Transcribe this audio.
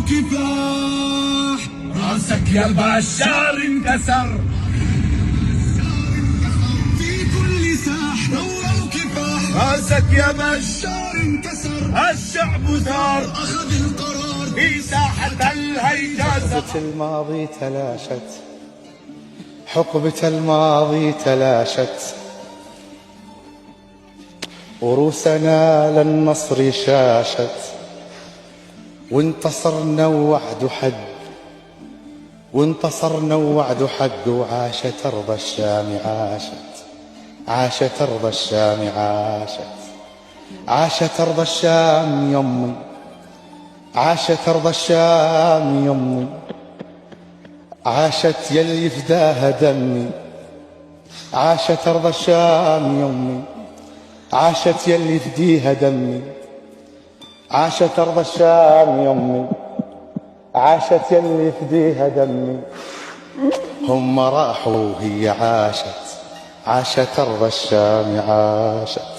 كفاح. راسك يا بشار انكسر في كل ساح، ثورة وكفاح. راسك يا بشار انكسر، الشعب ثار أخذ القرار في ساحة الهيجاز. حقبة الماضي تلاشت، حقبة الماضي تلاشت، وروسنا للنصر شاشت، وانتصرنا ووعد حق، وانتصرنا ووعد حق، وعاشت أرض الشام عاشت، عاشت أرض الشام عاشت، عاشت أرض الشام يمي، عاشت أرض الشام يمي، عاشت يلي فداها دمي، عاشت أرض الشام يمي، عاشت يلي فديها دمي، عاشت أرض الشام يمي، عاشت يلي فديها دمي. هم راحوا وهي عاشت، عاشت أرض الشام عاشت.